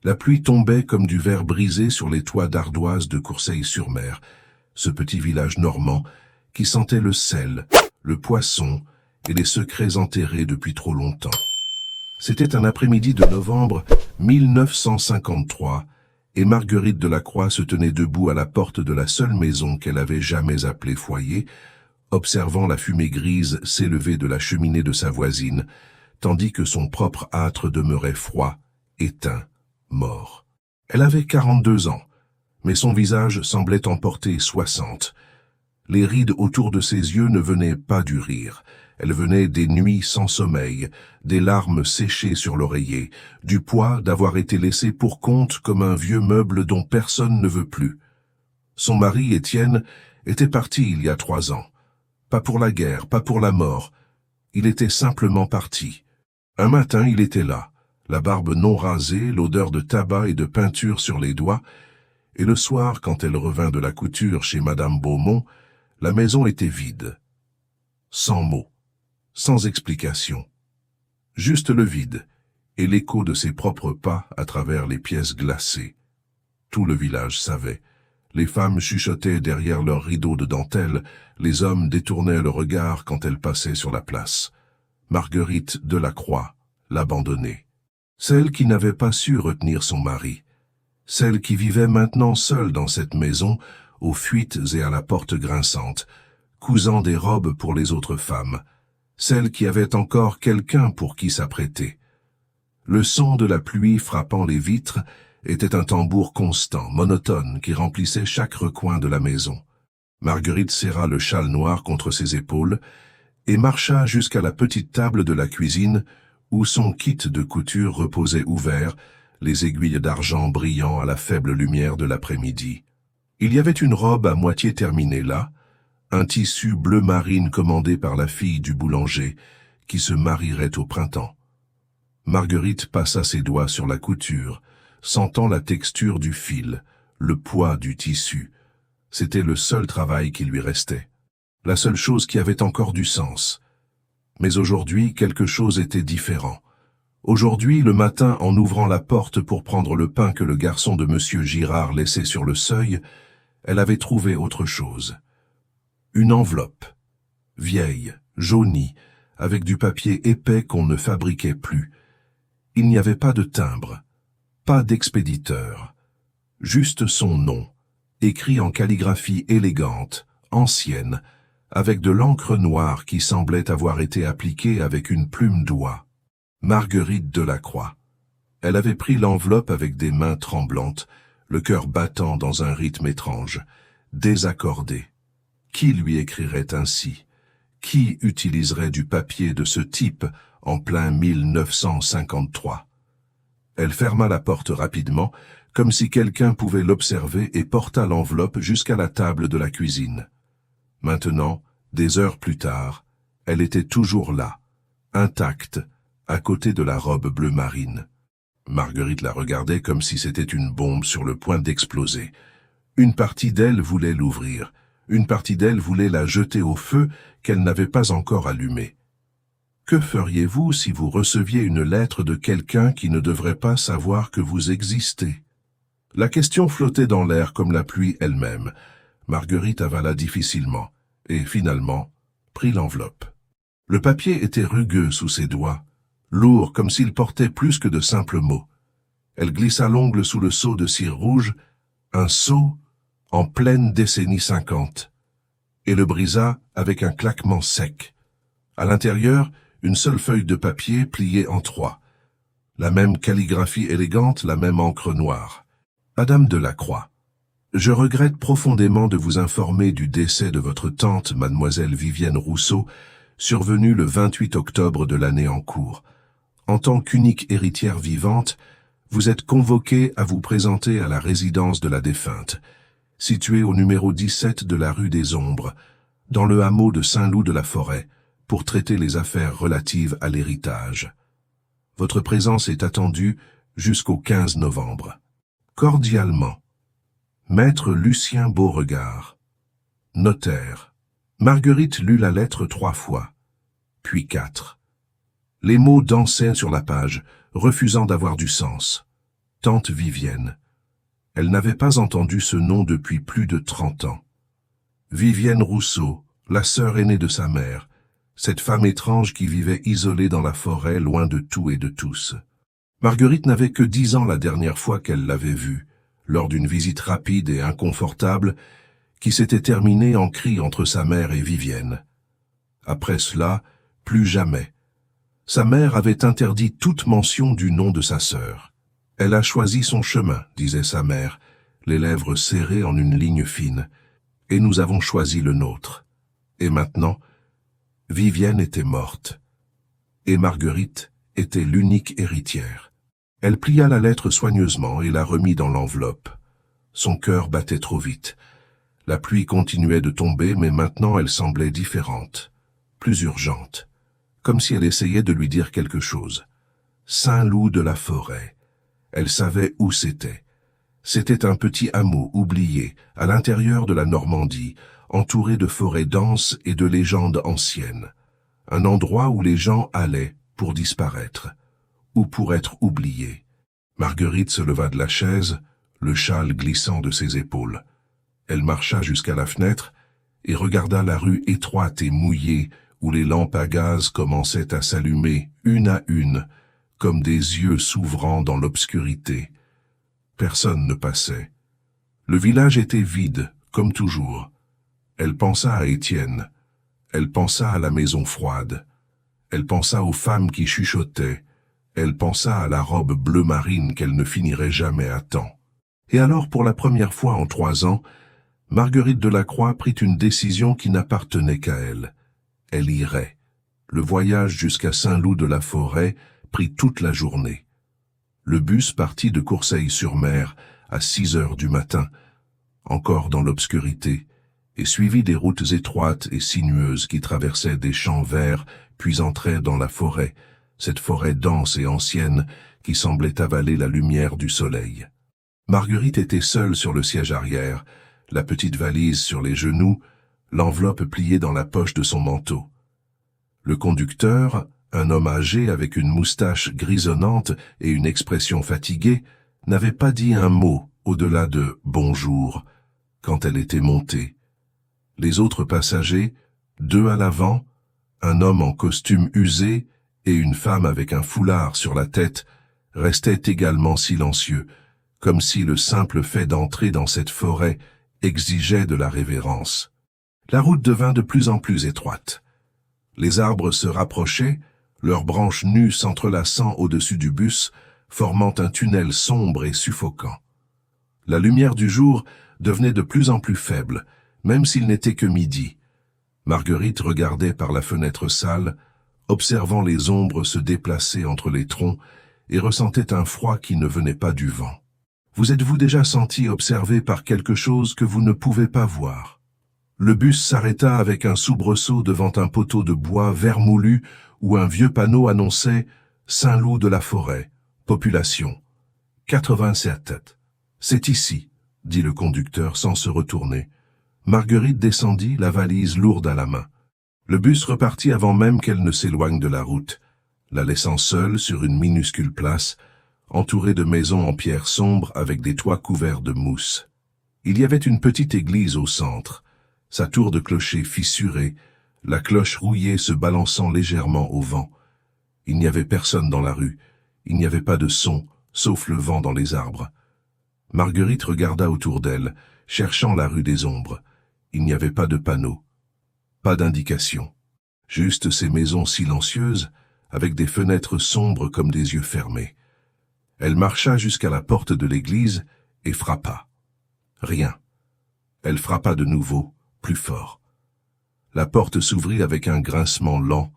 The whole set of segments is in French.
La pluie tombait comme du verre brisé sur les toits d'ardoise de Courseilles-sur-Mer, ce petit village normand qui sentait le sel, le poisson et les secrets enterrés depuis trop longtemps. C'était un après-midi de novembre 1953, et Marguerite Delacroix se tenait debout à la porte de la seule maison qu'elle avait jamais appelée foyer, observant la fumée grise s'élever de la cheminée de sa voisine, tandis que son propre âtre demeurait froid, éteint, mort. Elle avait 42 ans, mais son visage semblait en porter 60. Les rides autour de ses yeux ne venaient pas du rire. Elles venaient des nuits sans sommeil, des larmes séchées sur l'oreiller, du poids d'avoir été laissé pour compte comme un vieux meuble dont personne ne veut plus. Son mari, Étienne, était parti il y a 3 ans. Pas pour la guerre, pas pour la mort. Il était simplement parti. Un matin, il était là, la barbe non rasée, l'odeur de tabac et de peinture sur les doigts, et le soir, quand elle revint de la couture chez Madame Beaumont, la maison était vide. Sans mots, sans explication. Juste le vide, et l'écho de ses propres pas à travers les pièces glacées. Tout le village savait. Les femmes chuchotaient derrière leurs rideaux de dentelle, les hommes détournaient le regard quand elle passait sur la place. Marguerite Delacroix, l'abandonnée. Celle qui n'avait pas su retenir son mari. Celle qui vivait maintenant seule dans cette maison, aux fuites et à la porte grinçante, cousant des robes pour les autres femmes. Celle qui avait encore quelqu'un pour qui s'apprêter. Le son de la pluie frappant les vitres était un tambour constant, monotone, qui remplissait chaque recoin de la maison. Marguerite serra le châle noir contre ses épaules et marcha jusqu'à la petite table de la cuisine où son kit de couture reposait ouvert, les aiguilles d'argent brillant à la faible lumière de l'après-midi. Il y avait une robe à moitié terminée là, un tissu bleu marine commandé par la fille du boulanger, qui se marierait au printemps. Marguerite passa ses doigts sur la couture, sentant la texture du fil, le poids du tissu. C'était le seul travail qui lui restait, la seule chose qui avait encore du sens. Mais aujourd'hui, quelque chose était différent. Aujourd'hui, le matin, en ouvrant la porte pour prendre le pain que le garçon de Monsieur Girard laissait sur le seuil, elle avait trouvé autre chose. Une enveloppe, vieille, jaunie, avec du papier épais qu'on ne fabriquait plus. Il n'y avait pas de timbre, pas d'expéditeur, juste son nom, écrit en calligraphie élégante, ancienne, avec de l'encre noire qui semblait avoir été appliquée avec une plume d'oie. Marguerite Delacroix. Elle avait pris l'enveloppe avec des mains tremblantes, le cœur battant dans un rythme étrange, désaccordé. Qui lui écrirait ainsi? Qui utiliserait du papier de ce type en plein 1953? Elle ferma la porte rapidement, comme si quelqu'un pouvait l'observer, et porta l'enveloppe jusqu'à la table de la cuisine. Maintenant, des heures plus tard, elle était toujours là, intacte, à côté de la robe bleu marine. Marguerite la regardait comme si c'était une bombe sur le point d'exploser. Une partie d'elle voulait l'ouvrir, une partie d'elle voulait la jeter au feu qu'elle n'avait pas encore allumé. Que feriez-vous si vous receviez une lettre de quelqu'un qui ne devrait pas savoir que vous existez? La question flottait dans l'air comme la pluie elle-même. Marguerite avala difficilement, et finalement, prit l'enveloppe. Le papier était rugueux sous ses doigts, lourd comme s'il portait plus que de simples mots. Elle glissa l'ongle sous le seau de cire rouge, un seau en pleine décennie 50, et le brisa avec un claquement sec. À l'intérieur, une seule feuille de papier pliée en 3. La même calligraphie élégante, la même encre noire. Madame Delacroix, je regrette profondément de vous informer du décès de votre tante, mademoiselle Vivienne Rousseau, survenu le 28 octobre de l'année en cours. En tant qu'unique héritière vivante, vous êtes convoquée à vous présenter à la résidence de la défunte, située au numéro 17 de la rue des Ombres, dans le hameau de Saint-Loup-de-la-Forêt, pour traiter les affaires relatives à l'héritage. Votre présence est attendue jusqu'au 15 novembre. Cordialement, Maître Lucien Beauregard, notaire. Marguerite lut la lettre 3 fois, puis 4. Les mots dansaient sur la page, refusant d'avoir du sens. tante Vivienne. Elle n'avait pas entendu ce nom depuis plus de 30 ans. Vivienne Rousseau, la sœur aînée de sa mère, cette femme étrange qui vivait isolée dans la forêt, loin de tout et de tous. Marguerite n'avait que 10 ans la dernière fois qu'elle l'avait vue, lors d'une visite rapide et inconfortable qui s'était terminée en cris entre sa mère et Vivienne. Après cela, plus jamais. Sa mère avait interdit toute mention du nom de sa sœur. « Elle a choisi son chemin », disait sa mère, les lèvres serrées en une ligne fine, « et nous avons choisi le nôtre. Et maintenant, Vivienne était morte, et Marguerite était l'unique héritière. » Elle plia la lettre soigneusement et la remit dans l'enveloppe. Son cœur battait trop vite. La pluie continuait de tomber, mais maintenant elle semblait différente, plus urgente, comme si elle essayait de lui dire quelque chose. Saint-Loup de la Forêt. Elle savait où c'était. C'était un petit hameau oublié, à l'intérieur de la Normandie, entouré de forêts denses et de légendes anciennes. Un endroit où les gens allaient pour disparaître, ou pour être oubliés. Marguerite se leva de la chaise, le châle glissant de ses épaules. Elle marcha jusqu'à la fenêtre et regarda la rue étroite et mouillée où les lampes à gaz commençaient à s'allumer une à une, comme des yeux s'ouvrant dans l'obscurité. Personne ne passait. Le village était vide, comme toujours. Elle pensa à Étienne. Elle pensa à la maison froide. Elle pensa aux femmes qui chuchotaient. Elle pensa à la robe bleu marine qu'elle ne finirait jamais à temps. Et alors, pour la première fois en 3 ans, Marguerite Delacroix prit une décision qui n'appartenait qu'à elle. Elle irait. Le voyage jusqu'à Saint-Loup de la Forêt prit toute la journée. Le bus partit de Courseilles-sur-Mer à 6 heures du matin, encore dans l'obscurité, et suivit des routes étroites et sinueuses qui traversaient des champs verts puis entraient dans la forêt, cette forêt dense et ancienne qui semblait avaler la lumière du soleil. Marguerite était seule sur le siège arrière, la petite valise sur les genoux, l'enveloppe pliée dans la poche de son manteau. Le conducteur, un homme âgé avec une moustache grisonnante et une expression fatiguée, n'avait pas dit un mot au-delà de « bonjour » quand elle était montée. Les autres passagers, 2 à l'avant, un homme en costume usé et une femme avec un foulard sur la tête, restaient également silencieux, comme si le simple fait d'entrer dans cette forêt exigeait de la révérence. La route devint de plus en plus étroite. Les arbres se rapprochaient, leurs branches nues s'entrelaçant au-dessus du bus, formant un tunnel sombre et suffocant. La lumière du jour devenait de plus en plus faible, même s'il n'était que midi. Marguerite regardait par la fenêtre sale, observant les ombres se déplacer entre les troncs, et ressentait un froid qui ne venait pas du vent. Vous êtes-vous déjà senti observé par quelque chose que vous ne pouvez pas voir? Le bus s'arrêta avec un soubresaut devant un poteau de bois vermoulu où un vieux panneau annonçait « Saint-Loup de la Forêt, population, 87. C'est ici », dit le conducteur sans se retourner. Marguerite descendit, la valise lourde à la main. Le bus repartit avant même qu'elle ne s'éloigne de la route, la laissant seule sur une minuscule place, entourée de maisons en pierre sombre avec des toits couverts de mousse. Il y avait une petite église au centre, sa tour de clocher fissurée, la cloche rouillée se balançant légèrement au vent. Il n'y avait personne dans la rue, il n'y avait pas de son, sauf le vent dans les arbres. Marguerite regarda autour d'elle, cherchant la rue des ombres. Il n'y avait pas de panneau, pas d'indication. Juste ces maisons silencieuses, avec des fenêtres sombres comme des yeux fermés. Elle marcha jusqu'à la porte de l'église et frappa. Rien. Elle frappa de nouveau, plus fort. La porte s'ouvrit avec un grincement lent,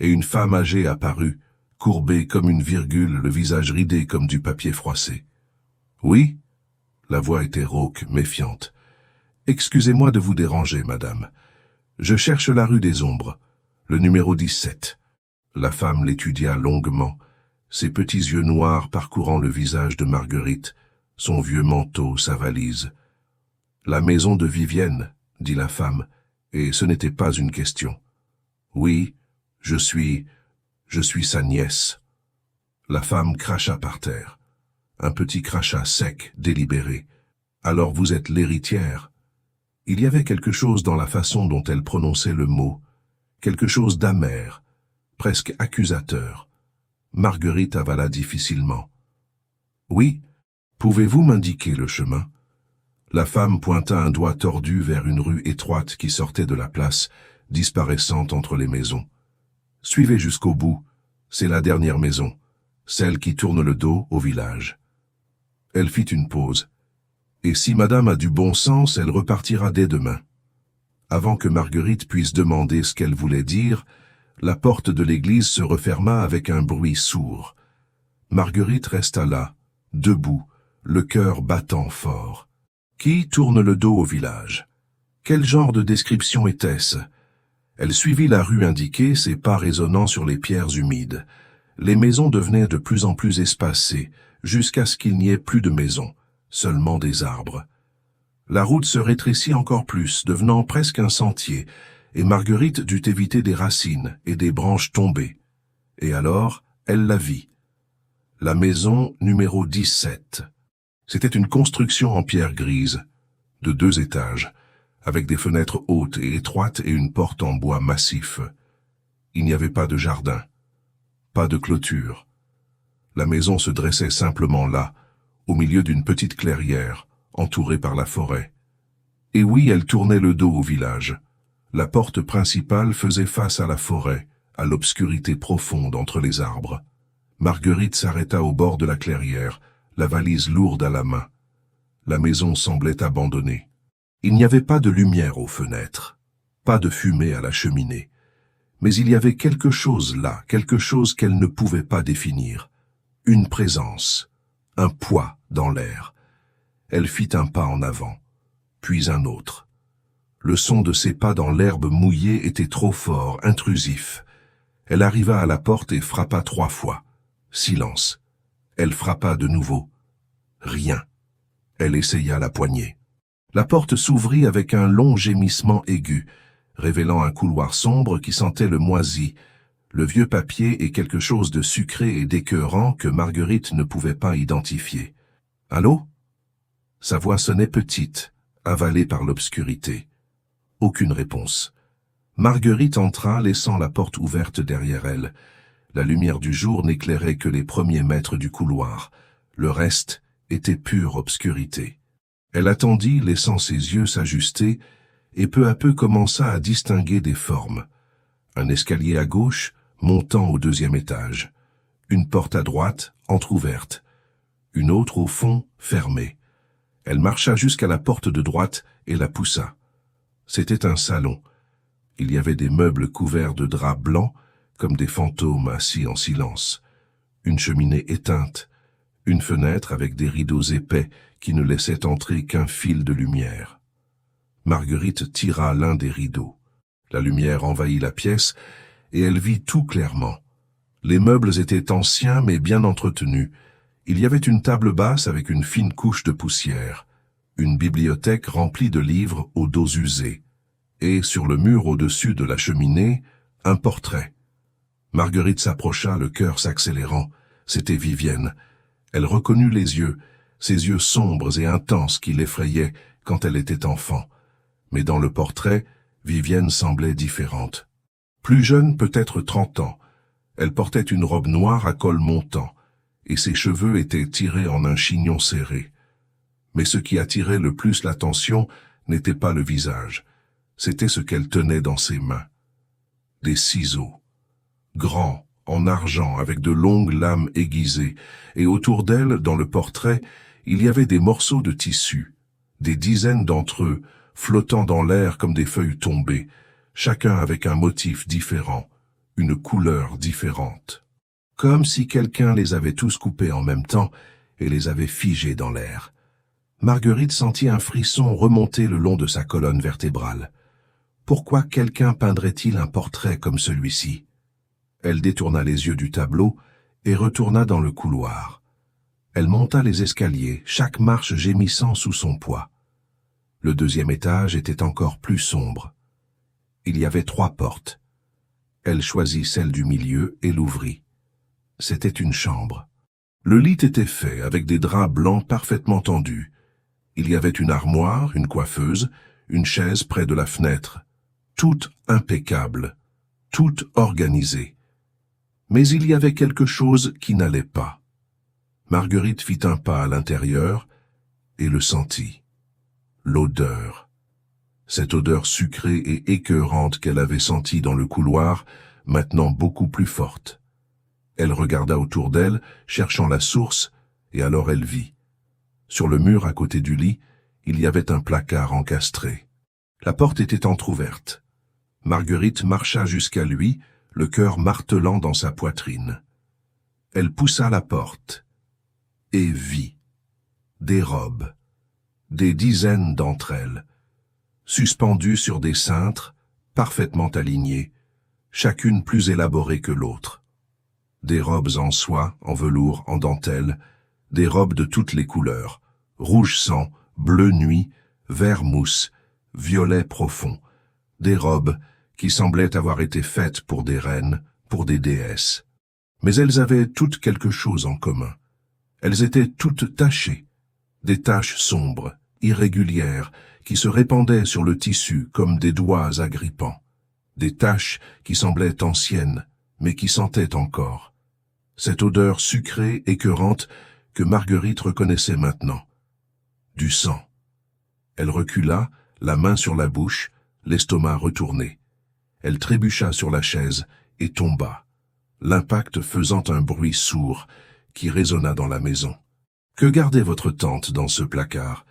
et une femme âgée apparut, courbée comme une virgule, le visage ridé comme du papier froissé. « Oui ?» La voix était rauque, méfiante. « Excusez-moi de vous déranger, madame. Je cherche la rue des Ombres, le numéro 17. » La femme l'étudia longuement, ses petits yeux noirs parcourant le visage de Marguerite, son vieux manteau, sa valise. « La maison de Vivienne, » dit la femme, et ce n'était pas une question. « Oui, je suis sa nièce. » La femme cracha par terre. un petit crachat sec, délibéré. « Alors vous êtes l'héritière ?» Il y avait quelque chose dans la façon dont elle prononçait le mot, quelque chose d'amer, presque accusateur. Marguerite avala difficilement. « Oui, pouvez-vous m'indiquer le chemin ?» La femme pointa un doigt tordu vers une rue étroite qui sortait de la place, disparaissant entre les maisons. « Suivez jusqu'au bout, c'est la dernière maison, celle qui tourne le dos au village. » Elle fit une pause. « Et si madame a du bon sens, elle repartira dès demain. » Avant que Marguerite puisse demander ce qu'elle voulait dire, la porte de l'église se referma avec un bruit sourd. Marguerite resta là, debout, le cœur battant fort. Qui tourne le dos au village? Quel genre de description était-ce? Elle suivit la rue indiquée, ses pas résonnant sur les pierres humides. Les maisons devenaient de plus en plus espacées, jusqu'à ce qu'il n'y ait plus de maisons, seulement des arbres. La route se rétrécit encore plus, devenant presque un sentier, et Marguerite dut éviter des racines et des branches tombées. Et alors, elle la vit. La maison numéro 17. C'était une construction en pierre grise, de 2 étages, avec des fenêtres hautes et étroites et une porte en bois massif. Il n'y avait pas de jardin, pas de clôture. La maison se dressait simplement là, au milieu d'une petite clairière, entourée par la forêt. Et oui, elle tournait le dos au village. La porte principale faisait face à la forêt, à l'obscurité profonde entre les arbres. Marguerite s'arrêta au bord de la clairière, la valise lourde à la main. La maison semblait abandonnée. Il n'y avait pas de lumière aux fenêtres, pas de fumée à la cheminée. Mais il y avait quelque chose là, quelque chose qu'elle ne pouvait pas définir. Une présence, un poids dans l'air. Elle fit un pas en avant, puis un autre. Le son de ses pas dans l'herbe mouillée était trop fort, intrusif. Elle arriva à la porte et frappa 3 fois. Silence. Elle frappa de nouveau. Rien. Elle essaya la poignée. La porte s'ouvrit avec un long gémissement aigu, révélant un couloir sombre qui sentait le moisi, le vieux papier et quelque chose de sucré et d'écœurant que Marguerite ne pouvait pas identifier. « Allô ?» Sa voix sonnait petite, avalée par l'obscurité. Aucune réponse. Marguerite entra, laissant la porte ouverte derrière elle. La lumière du jour n'éclairait que les premiers mètres du couloir. Le reste était pure obscurité. Elle attendit, laissant ses yeux s'ajuster, et peu à peu commença à distinguer des formes. Un escalier à gauche, montant au 2e étage. Une porte à droite, entr'ouverte. Une autre au fond, fermée. Elle marcha jusqu'à la porte de droite et la poussa. C'était un salon. Il y avait des meubles couverts de draps blancs, comme des fantômes assis en silence. Une cheminée éteinte. Une fenêtre avec des rideaux épais qui ne laissaient entrer qu'un fil de lumière. Marguerite tira l'un des rideaux. La lumière envahit la pièce et elle vit tout clairement. Les meubles étaient anciens mais bien entretenus. Il y avait une table basse avec une fine couche de poussière, une bibliothèque remplie de livres aux dos usés, et sur le mur au-dessus de la cheminée, un portrait. Marguerite s'approcha, le cœur s'accélérant. C'était Vivienne. Elle reconnut les yeux, ces yeux sombres et intenses qui l'effrayaient quand elle était enfant. Mais dans le portrait, Vivienne semblait différente. Plus jeune, peut-être 30 ans. Elle portait une robe noire à col montant, et ses cheveux étaient tirés en un chignon serré. Mais ce qui attirait le plus l'attention n'était pas le visage, c'était ce qu'elle tenait dans ses mains. Des ciseaux, grands, en argent, avec de longues lames aiguisées, et autour d'elle, dans le portrait, il y avait des morceaux de tissu, des dizaines d'entre eux, flottant dans l'air comme des feuilles tombées, chacun avec un motif différent, une couleur différente. Comme si quelqu'un les avait tous coupés en même temps et les avait figés dans l'air. Marguerite sentit un frisson remonter le long de sa colonne vertébrale. Pourquoi quelqu'un peindrait-il un portrait comme celui-ci? Elle détourna les yeux du tableau et retourna dans le couloir. Elle monta les escaliers, chaque marche gémissant sous son poids. Le 2e étage était encore plus sombre. Il y avait 3 portes. Elle choisit celle du milieu et l'ouvrit. C'était une chambre. Le lit était fait avec des draps blancs parfaitement tendus. Il y avait une armoire, une coiffeuse, une chaise près de la fenêtre. Tout impeccable, tout organisé. Mais il y avait quelque chose qui n'allait pas. Marguerite fit un pas à l'intérieur et le sentit. L'odeur. Cette odeur sucrée et écœurante qu'elle avait sentie dans le couloir, maintenant beaucoup plus forte. Elle regarda autour d'elle, cherchant la source, et alors elle vit. Sur le mur à côté du lit, il y avait un placard encastré. La porte était entr'ouverte. Marguerite marcha jusqu'à lui, le cœur martelant dans sa poitrine. Elle poussa la porte et vit des robes, des dizaines d'entre elles, suspendues sur des cintres, parfaitement alignées, chacune plus élaborée que l'autre. Des robes en soie, en velours, en dentelle, des robes de toutes les couleurs, rouge sang, bleu nuit, vert mousse, violet profond, des robes qui semblaient avoir été faites pour des reines, pour des déesses. Mais elles avaient toutes quelque chose en commun. Elles étaient toutes tachées, des taches sombres, irrégulières, qui se répandaient sur le tissu comme des doigts agrippants. Des taches qui semblaient anciennes, mais qui sentaient encore. Cette odeur sucrée, écœurante, que Marguerite reconnaissait maintenant. Du sang. Elle recula, la main sur la bouche, l'estomac retourné. Elle trébucha sur la chaise et tomba, l'impact faisant un bruit sourd qui résonna dans la maison. Que gardait votre tante dans ce placard,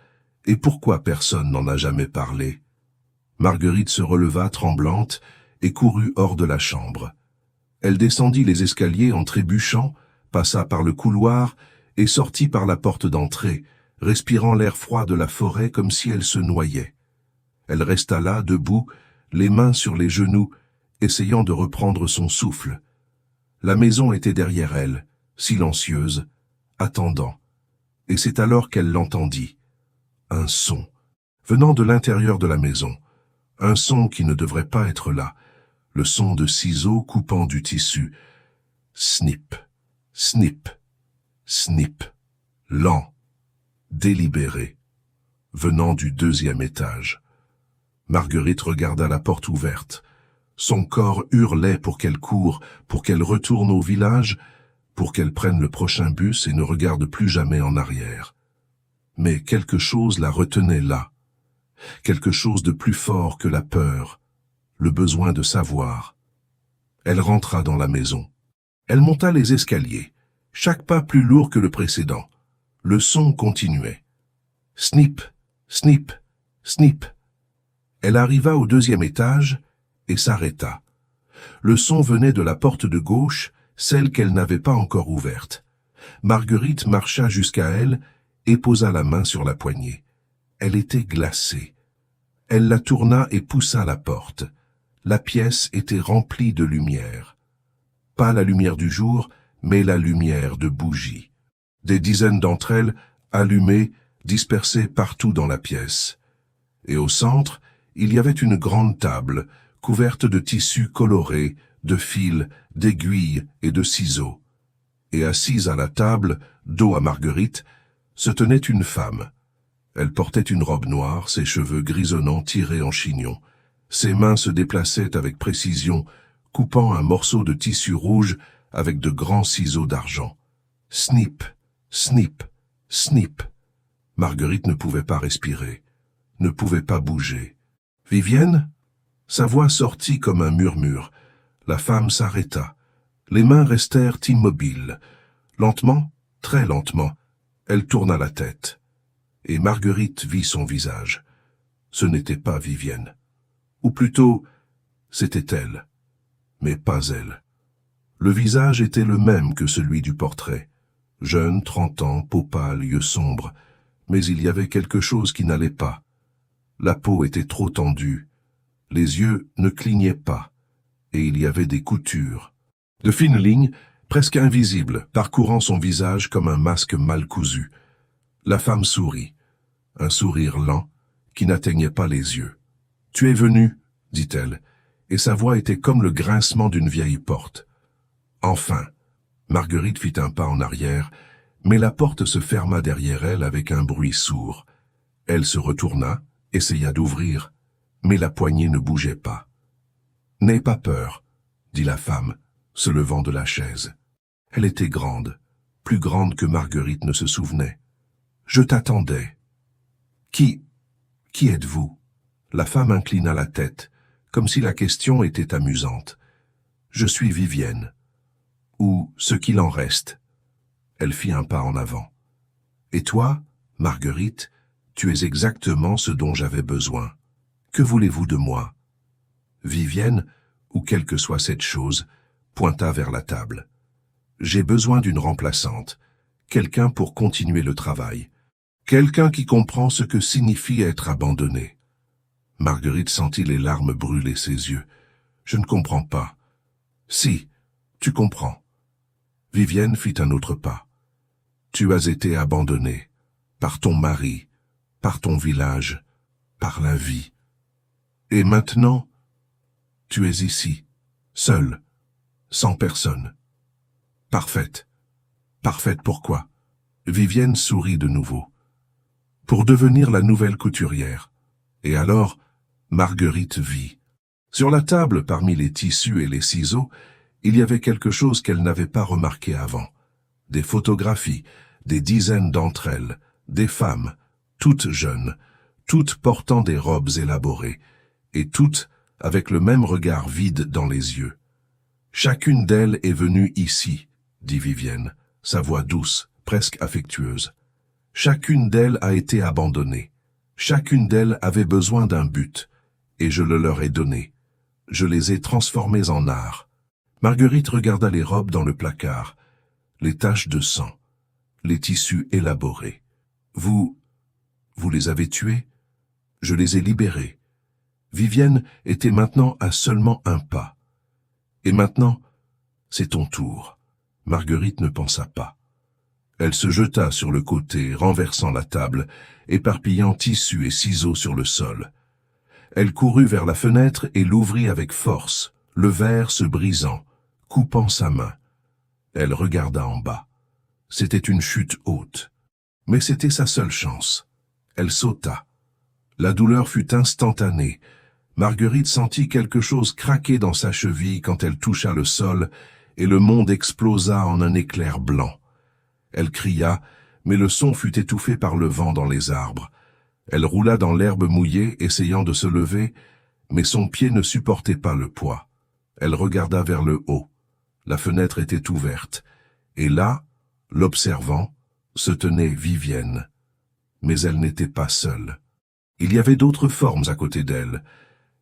et pourquoi personne n'en a jamais parlé? Marguerite se releva tremblante et courut hors de la chambre. Elle descendit les escaliers en trébuchant, passa par le couloir et sortit par la porte d'entrée, respirant l'air froid de la forêt comme si elle se noyait. Elle resta là, debout, les mains sur les genoux, essayant de reprendre son souffle. La maison était derrière elle, silencieuse, attendant. Et c'est alors qu'elle l'entendit. Un son, venant de l'intérieur de la maison. Un son qui ne devrait pas être là. Le son de ciseaux coupant du tissu. Snip, snip, snip. Lent, délibéré, venant du deuxième étage. Marguerite regarda la porte ouverte. Son corps hurlait pour qu'elle coure, pour qu'elle retourne au village, pour qu'elle prenne le prochain bus et ne regarde plus jamais en arrière. Mais quelque chose la retenait là. Quelque chose de plus fort que la peur, le besoin de savoir. Elle rentra dans la maison. Elle monta les escaliers, chaque pas plus lourd que le précédent. Le son continuait. Snip, snip, snip. Elle arriva au deuxième étage et s'arrêta. Le son venait de la porte de gauche, celle qu'elle n'avait pas encore ouverte. Marguerite marcha jusqu'à elle et posa la main sur la poignée. Elle était glacée. Elle la tourna et poussa la porte. La pièce était remplie de lumière. Pas la lumière du jour, mais la lumière de bougies. Des dizaines d'entre elles, allumées, dispersées partout dans la pièce. Et au centre, il y avait une grande table, couverte de tissus colorés, de fils, d'aiguilles et de ciseaux. Et assise à la table, dos à Marguerite, se tenait une femme. Elle portait une robe noire, ses cheveux grisonnants tirés en chignon. Ses mains se déplaçaient avec précision, coupant un morceau de tissu rouge avec de grands ciseaux d'argent. Snip, snip, snip. Marguerite ne pouvait pas respirer, ne pouvait pas bouger. « Vivienne ?» Sa voix sortit comme un murmure. La femme s'arrêta. Les mains restèrent immobiles. Lentement, très lentement, elle tourna la tête. Et Marguerite vit son visage. Ce n'était pas Vivienne. Ou plutôt, c'était elle. Mais pas elle. Le visage était le même que celui du portrait. Jeune, 30 ans, peau pâle, yeux sombres. Mais il y avait quelque chose qui n'allait pas. La peau était trop tendue. Les yeux ne clignaient pas. Et il y avait des coutures. De fines lignes, presque invisibles, parcourant son visage comme un masque mal cousu. La femme sourit. Un sourire lent, qui n'atteignait pas les yeux. « Tu es venu, » dit-elle, et sa voix était comme le grincement d'une vieille porte. Enfin, Marguerite fit un pas en arrière, Mais la porte se ferma derrière elle avec un bruit sourd. Elle se retourna, essaya d'ouvrir, mais la poignée ne bougeait pas. « N'aie pas peur, » dit la femme, se levant de la chaise. Elle était grande, plus grande que Marguerite ne se souvenait. « Je t'attendais. »« Qui êtes-vous » La femme inclina la tête, comme si la question était amusante. « Je suis Vivienne. Ou ce qu'il en reste. » Elle fit un pas en avant. « Et toi, Marguerite, tu es exactement ce dont j'avais besoin. Que voulez-vous de moi ?» Vivienne, ou quelle que soit cette chose, pointa vers la table. « J'ai besoin d'une remplaçante, quelqu'un pour continuer le travail, quelqu'un qui comprend ce que signifie être abandonné. » Marguerite sentit les larmes brûler ses yeux. « Je ne comprends pas. »« Si, tu comprends. » Vivienne fit un autre pas. « Tu as été abandonnée, par ton mari, par ton village, par la vie. Et maintenant, tu es ici, seule, sans personne. Parfaite. Parfaite pourquoi ?» Vivienne sourit de nouveau. « Pour devenir la nouvelle couturière. » Et alors, Marguerite vit. Sur la table, parmi les tissus et les ciseaux, il y avait quelque chose qu'elle n'avait pas remarqué avant. Des photographies, des dizaines d'entre elles, des femmes, toutes jeunes, toutes portant des robes élaborées, et toutes avec le même regard vide dans les yeux. « Chacune d'elles est venue ici, » dit Vivienne, sa voix douce, presque affectueuse. « Chacune d'elles a été abandonnée. Chacune d'elles avait besoin d'un but, et je le leur ai donné. Je les ai transformées en art. » Marguerite regarda les robes dans le placard, les taches de sang, les tissus élaborés. « Vous les avez tuées? Je les ai libérées. » Vivienne était maintenant à seulement un pas. « Et maintenant, c'est ton tour. » Marguerite ne pensa pas. Elle se jeta sur le côté, renversant la table, éparpillant tissus et ciseaux sur le sol. Elle courut vers la fenêtre et l'ouvrit avec force, le verre se brisant, coupant sa main. Elle regarda en bas. C'était une chute haute. Mais c'était sa seule chance. Elle sauta. La douleur fut instantanée. Marguerite sentit quelque chose craquer dans sa cheville quand elle toucha le sol, et le monde explosa en un éclair blanc. Elle cria, mais le son fut étouffé par le vent dans les arbres. Elle roula dans l'herbe mouillée, essayant de se lever, mais son pied ne supportait pas le poids. Elle regarda vers le haut. La fenêtre était ouverte, et là, l'observant, se tenait Vivienne. Mais elle n'était pas seule. Il y avait d'autres formes à côté d'elle,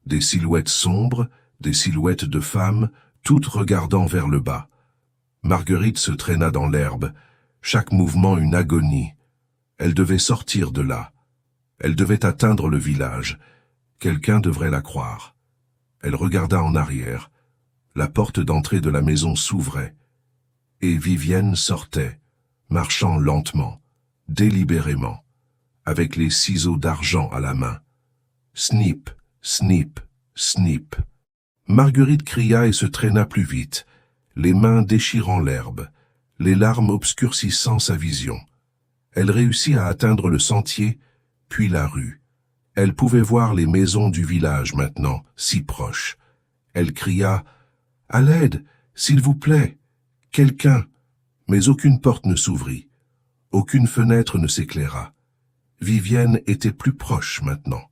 des silhouettes sombres, des silhouettes de femmes, toutes regardant vers le bas. Marguerite se traîna dans l'herbe, chaque mouvement une agonie. Elle devait sortir de là. Elle devait atteindre le village. Quelqu'un devrait la croire. Elle regarda en arrière. La porte d'entrée de la maison s'ouvrait. Et Vivienne sortait, marchant lentement, délibérément, avec les ciseaux d'argent à la main. Snip, snip, snip. Marguerite cria et se traîna plus vite, les mains déchirant l'herbe, les larmes obscurcissant sa vision. Elle réussit à atteindre le sentier, puis la rue. Elle pouvait voir les maisons du village maintenant, si proches. Elle cria « À l'aide, s'il vous plaît, quelqu'un !» Mais aucune porte ne s'ouvrit. Aucune fenêtre ne s'éclaira. Vivienne était plus proche maintenant.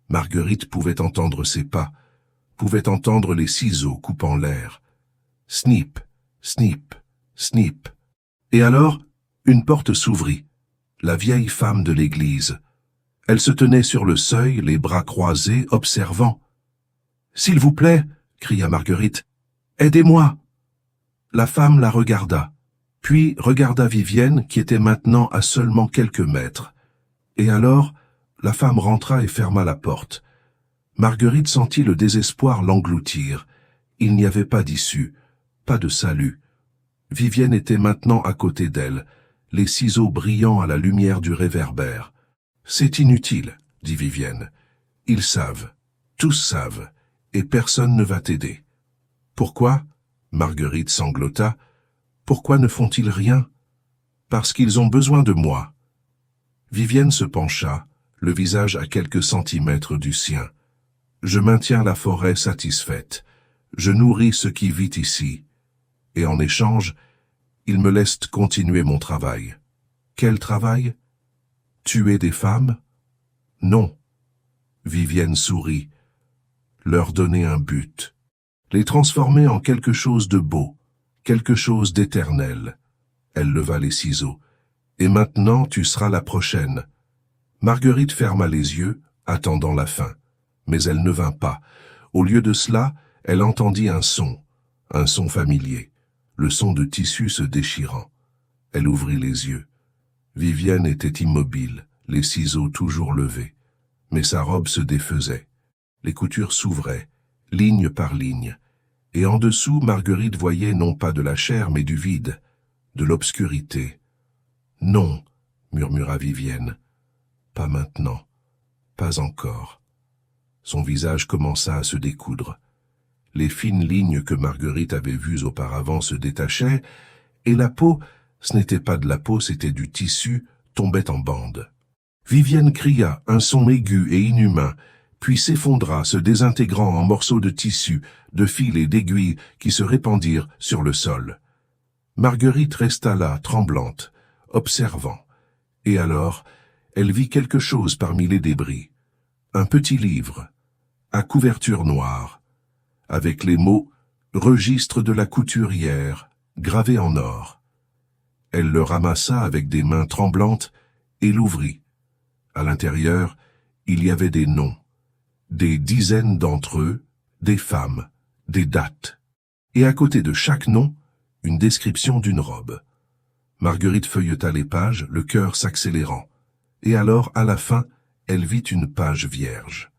Marguerite pouvait entendre ses pas, pouvait entendre les ciseaux coupant l'air. Snip, snip, snip. Et alors, une porte s'ouvrit. La vieille femme de l'église. Elle se tenait sur le seuil, les bras croisés, observant. « S'il vous plaît, » cria Marguerite, « aidez-moi !» La femme la regarda, puis regarda Vivienne qui était maintenant à seulement quelques mètres. Et alors, la femme rentra et ferma la porte. Marguerite sentit le désespoir l'engloutir. Il n'y avait pas d'issue, pas de salut. Vivienne était maintenant à côté d'elle, les ciseaux brillant à la lumière du réverbère. « C'est inutile, » dit Vivienne. « Ils savent, tous savent, et personne ne va t'aider. »« Pourquoi » Marguerite sanglota. « Pourquoi ne font-ils rien ?»« Parce qu'ils ont besoin de moi. Vivienne se pencha, le visage à quelques centimètres du sien. Je maintiens la forêt satisfaite. Je nourris ce qui vit ici. Et en échange, ils me laissent continuer mon travail. Quel travail? Tuer des femmes? Non. Vivienne sourit. Leur donner un but. Les transformer en quelque chose de beau, quelque chose d'éternel. Elle leva les ciseaux. Et maintenant, tu seras la prochaine. Marguerite ferma les yeux, attendant la fin. Mais elle ne vint pas. Au lieu de cela, elle entendit un son familier, le son de tissu se déchirant. Elle ouvrit les yeux. Vivienne était immobile, les ciseaux toujours levés. Mais sa robe se défaisait. Les coutures s'ouvraient, ligne par ligne. Et en dessous, Marguerite voyait non pas de la chair, mais du vide, de l'obscurité. « Non, » murmura Vivienne. « Pas maintenant, pas encore. » Son visage commença à se découdre. Les fines lignes que Marguerite avait vues auparavant se détachaient, et la peau, ce n'était pas de la peau, c'était du tissu, tombait en bandes. Vivienne cria, un son aigu et inhumain, puis s'effondra, se désintégrant en morceaux de tissu, de fils et d'aiguilles qui se répandirent sur le sol. Marguerite resta là, tremblante, observant. Et alors, elle vit quelque chose parmi les débris. Un petit livre, à couverture noire, avec les mots « Registre de la couturière » gravés en or. Elle le ramassa avec des mains tremblantes et l'ouvrit. À l'intérieur, il y avait des noms, des dizaines d'entre eux, des femmes, des dates. Et à côté de chaque nom, une description d'une robe. Marguerite feuilleta les pages, le cœur s'accélérant. Et alors, à la fin, elle vit une page vierge.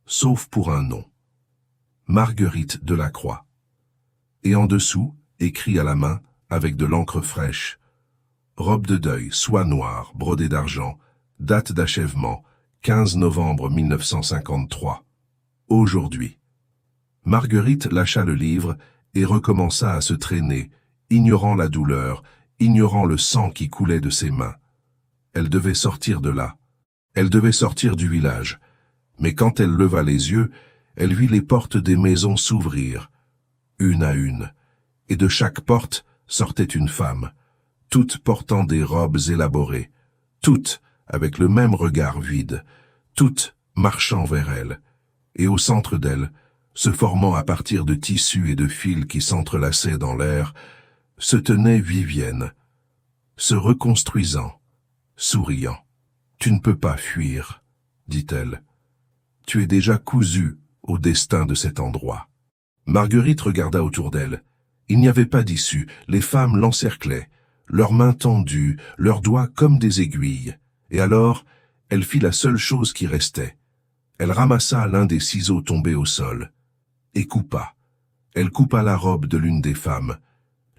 Sauf pour un nom. Marguerite Delacroix. Et en dessous, écrit à la main, avec de l'encre fraîche. Robe de deuil, soie noire, brodée d'argent, date d'achèvement, 15 novembre 1953. Aujourd'hui. Marguerite lâcha le livre et recommença à se traîner, ignorant la douleur, ignorant le sang qui coulait de ses mains. Elle devait sortir de là. Elle devait sortir du village. Mais quand elle leva les yeux, elle vit les portes des maisons s'ouvrir, une à une, et de chaque porte sortait une femme, toutes portant des robes élaborées, toutes avec le même regard vide, toutes marchant vers elle, et au centre d'elle, se formant à partir de tissus et de fils qui s'entrelaçaient dans l'air, se tenait Vivienne, se reconstruisant, souriant. « Tu ne peux pas fuir, » dit-elle. « Tu es déjà cousu au destin de cet endroit. » Marguerite regarda autour d'elle. Il n'y avait pas d'issue, les femmes l'encerclaient, leurs mains tendues, leurs doigts comme des aiguilles. Et alors, elle fit la seule chose qui restait. Elle ramassa l'un des ciseaux tombés au sol, et coupa. Elle coupa la robe de l'une des femmes.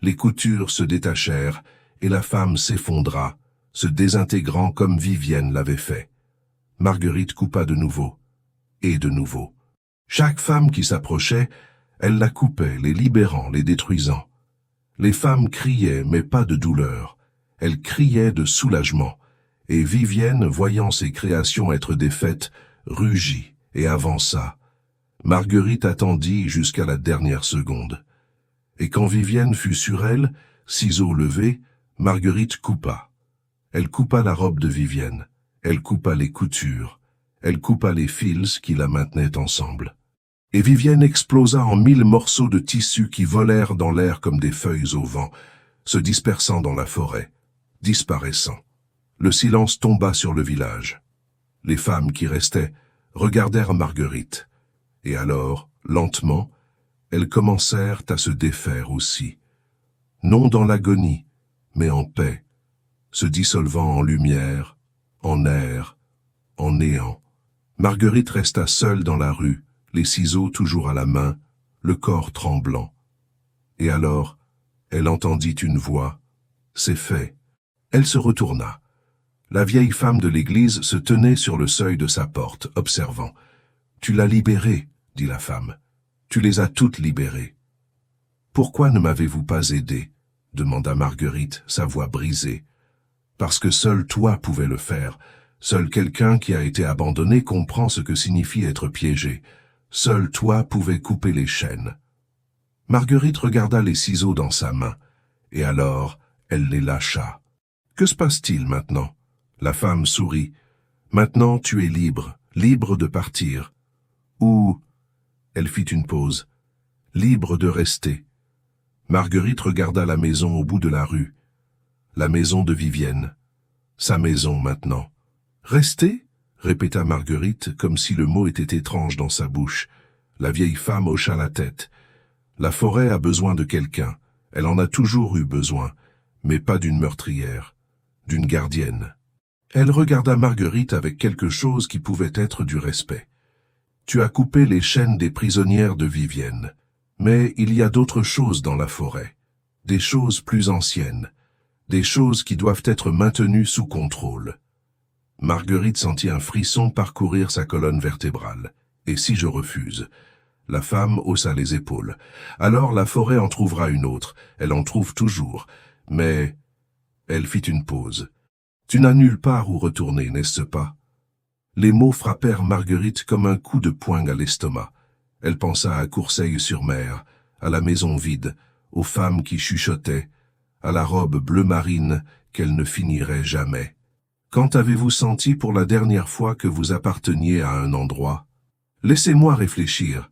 Les coutures se détachèrent, et la femme s'effondra, se désintégrant comme Vivienne l'avait fait. Marguerite coupa de nouveau, et de nouveau. Chaque femme qui s'approchait, elle la coupait, les libérant, les détruisant. Les femmes criaient, mais pas de douleur. Elles criaient de soulagement, et Vivienne, voyant ses créations être défaites, rugit et avança. Marguerite attendit jusqu'à la dernière seconde. Et quand Vivienne fut sur elle, ciseaux levés, Marguerite coupa. Elle coupa la robe de Vivienne, elle coupa les coutures, elle coupa les fils qui la maintenaient ensemble. Et Vivienne explosa en 1000 morceaux de tissu qui volèrent dans l'air comme des feuilles au vent, se dispersant dans la forêt, disparaissant. Le silence tomba sur le village. Les femmes qui restaient regardèrent Marguerite, et alors, lentement, elles commencèrent à se défaire aussi. Non dans l'agonie, mais en paix, se dissolvant en lumière, en air, en néant. Marguerite resta seule dans la rue, les ciseaux toujours à la main, le corps tremblant. Et alors, elle entendit une voix. « C'est fait. » Elle se retourna. La vieille femme de l'église se tenait sur le seuil de sa porte, observant. « Tu l'as libérée, » dit la femme. « Tu les as toutes libérées. »« Pourquoi ne m'avez-vous pas aidé ?» demanda Marguerite, sa voix brisée. Parce que seul toi pouvais le faire. Seul quelqu'un qui a été abandonné comprend ce que signifie être piégé. Seul toi pouvais couper les chaînes. Marguerite regarda les ciseaux dans sa main, et alors elle les lâcha. Que se passe-t-il maintenant? La femme sourit. Maintenant tu es libre, libre de partir. Ou, elle fit une pause, libre de rester. Marguerite regarda la maison au bout de la rue. La maison de Vivienne. Sa maison maintenant. Rester? Répéta Marguerite, comme si le mot était étrange dans sa bouche. La vieille femme hocha la tête. La forêt a besoin de quelqu'un. Elle en a toujours eu besoin, mais pas d'une meurtrière, d'une gardienne. Elle regarda Marguerite avec quelque chose qui pouvait être du respect. Tu as coupé les chaînes des prisonnières de Vivienne. Mais il y a d'autres choses dans la forêt. Des choses plus anciennes. Des choses qui doivent être maintenues sous contrôle. Marguerite sentit un frisson parcourir sa colonne vertébrale. Et si je refuse? La femme haussa les épaules. Alors la forêt en trouvera une autre. Elle en trouve toujours. Mais... Elle fit une pause. Tu n'as nulle part où retourner, n'est-ce pas? Les mots frappèrent Marguerite comme un coup de poing à l'estomac. Elle pensa à Courseilles-sur-Mer, à la maison vide, aux femmes qui chuchotaient, à la robe bleu marine qu'elle ne finirait jamais. Quand avez-vous senti pour la dernière fois que vous apparteniez à un endroit? Laissez-moi réfléchir,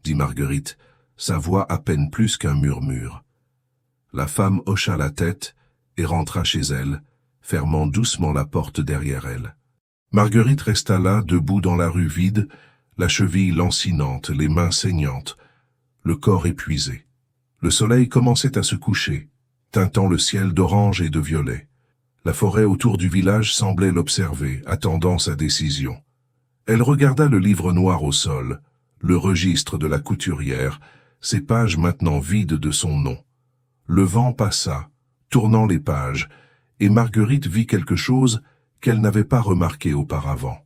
dit Marguerite, sa voix à peine plus qu'un murmure. La femme hocha la tête et rentra chez elle, fermant doucement la porte derrière elle. Marguerite resta là, debout dans la rue vide, la cheville lancinante, les mains saignantes, le corps épuisé. Le soleil commençait à se coucher, teintant le ciel d'orange et de violet. La forêt autour du village semblait l'observer, attendant sa décision. Elle regarda le livre noir au sol, le registre de la couturière, ses pages maintenant vides de son nom. Le vent passa, tournant les pages, et Marguerite vit quelque chose qu'elle n'avait pas remarqué auparavant.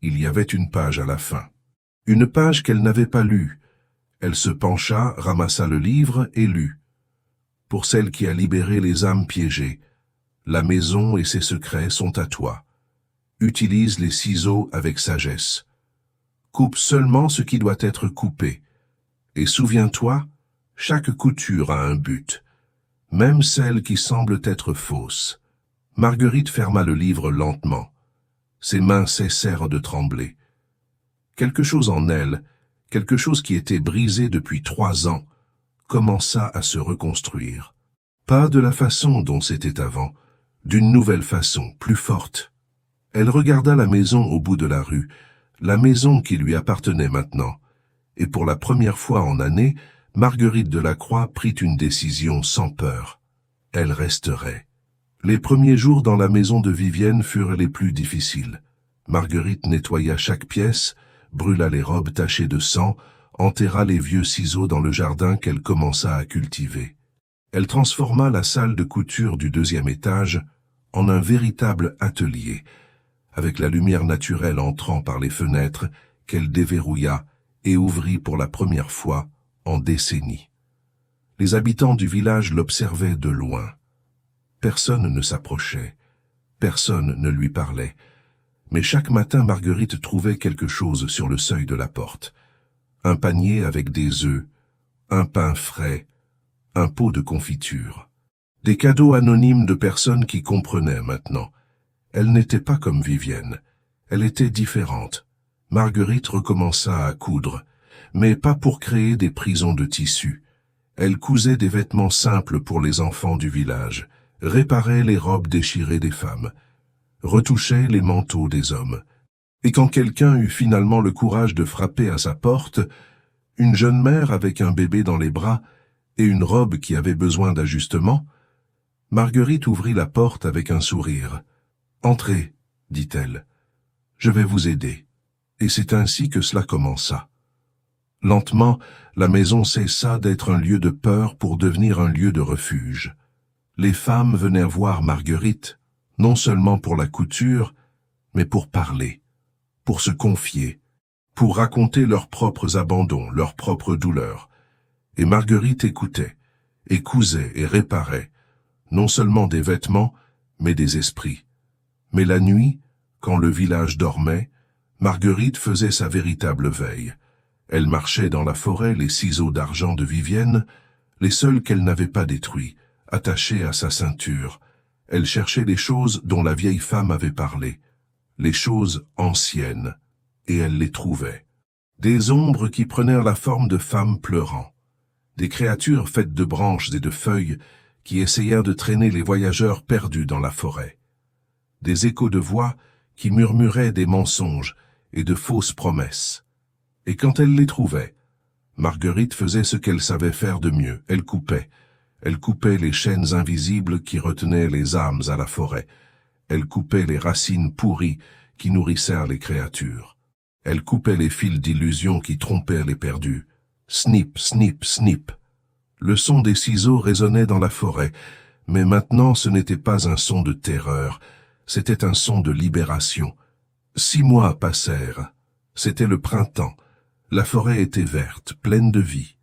Il y avait une page à la fin. Une page qu'elle n'avait pas lue. Elle se pencha, ramassa le livre et lut. Pour celle qui a libéré les âmes piégées, la maison et ses secrets sont à toi. Utilise les ciseaux avec sagesse. Coupe seulement ce qui doit être coupé. Et souviens-toi, chaque couture a un but, même celle qui semble être fausse. Marguerite ferma le livre lentement. Ses mains cessèrent de trembler. Quelque chose en elle, quelque chose qui était brisé depuis 3 ans, commença à se reconstruire. Pas de la façon dont c'était avant, d'une nouvelle façon, plus forte. Elle regarda la maison au bout de la rue, la maison qui lui appartenait maintenant, et pour la première fois en années, Marguerite Delacroix prit une décision sans peur. Elle resterait. Les premiers jours dans la maison de Vivienne furent les plus difficiles. Marguerite nettoya chaque pièce, brûla les robes tachées de sang, enterra les vieux ciseaux dans le jardin qu'elle commença à cultiver. Elle transforma la salle de couture du 2e étage en un véritable atelier, avec la lumière naturelle entrant par les fenêtres qu'elle déverrouilla et ouvrit pour la première fois en décennies. Les habitants du village l'observaient de loin. Personne ne s'approchait, personne ne lui parlait, mais chaque matin Marguerite trouvait quelque chose sur le seuil de la porte. Un panier avec des œufs, un pain frais, un pot de confiture. Des cadeaux anonymes de personnes qui comprenaient maintenant. Elle n'était pas comme Vivienne, elle était différente. Marguerite recommença à coudre, mais pas pour créer des prisons de tissu. Elle cousait des vêtements simples pour les enfants du village, réparait les robes déchirées des femmes, retouchait les manteaux des hommes. Et quand quelqu'un eut finalement le courage de frapper à sa porte, une jeune mère avec un bébé dans les bras et une robe qui avait besoin d'ajustement, Marguerite ouvrit la porte avec un sourire. « Entrez, dit-elle, je vais vous aider. » Et c'est ainsi que cela commença. Lentement, la maison cessa d'être un lieu de peur pour devenir un lieu de refuge. Les femmes venaient voir Marguerite, non seulement pour la couture, mais pour parler, pour se confier, pour raconter leurs propres abandons, leurs propres douleurs. Et Marguerite écoutait, et cousait et réparait, non seulement des vêtements, mais des esprits. Mais la nuit, quand le village dormait, Marguerite faisait sa véritable veille. Elle marchait dans la forêt les ciseaux d'argent de Vivienne, les seuls qu'elle n'avait pas détruits, attachés à sa ceinture. Elle cherchait les choses dont la vieille femme avait parlé, les choses anciennes, et elle les trouvait. Des ombres qui prenèrent la forme de femmes pleurant, des créatures faites de branches et de feuilles qui essayèrent de traîner les voyageurs perdus dans la forêt, des échos de voix qui murmuraient des mensonges et de fausses promesses. Et quand elle les trouvait, Marguerite faisait ce qu'elle savait faire de mieux, elle coupait les chaînes invisibles qui retenaient les âmes à la forêt, elle coupait les racines pourries qui nourrissèrent les créatures. Elle coupait les fils d'illusion qui trompaient les perdus. Snip, snip, snip. Le son des ciseaux résonnait dans la forêt, mais maintenant ce n'était pas un son de terreur, c'était un son de libération. 6 mois passèrent. C'était le printemps. La forêt était verte, pleine de vie.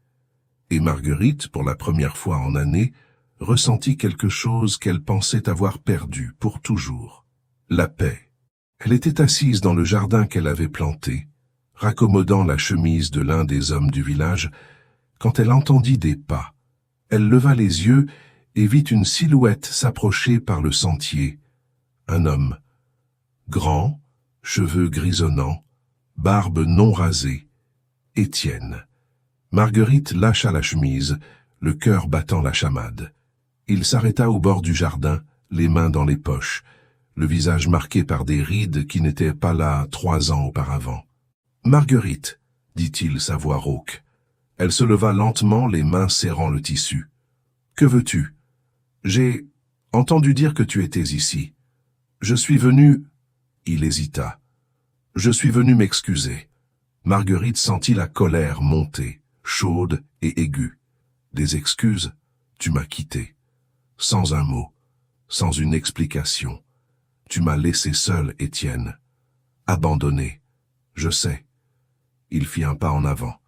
Et Marguerite, pour la première fois en année, ressentit quelque chose qu'elle pensait avoir perdu pour toujours. La paix. Elle était assise dans le jardin qu'elle avait planté, raccommodant la chemise de l'un des hommes du village, quand elle entendit des pas. Elle leva les yeux et vit une silhouette s'approcher par le sentier. Un homme, grand, cheveux grisonnants, barbe non rasée, Étienne. Marguerite lâcha la chemise, le cœur battant la chamade. Il s'arrêta au bord du jardin, les mains dans les poches, le visage marqué par des rides qui n'étaient pas là 3 ans auparavant. « Marguerite, dit-il, sa voix rauque. Elle se leva lentement, les mains serrant le tissu. « Que veux-tu? J'ai entendu dire que tu étais ici. Je suis venu... » Il hésita. « Je suis venu m'excuser. » Marguerite sentit la colère monter, chaude et aiguë. « Des excuses? Tu m'as quitté. Sans un mot, sans une explication. Tu m'as laissé seul, Étienne. Abandonné. Je sais. » Il fit un pas en avant.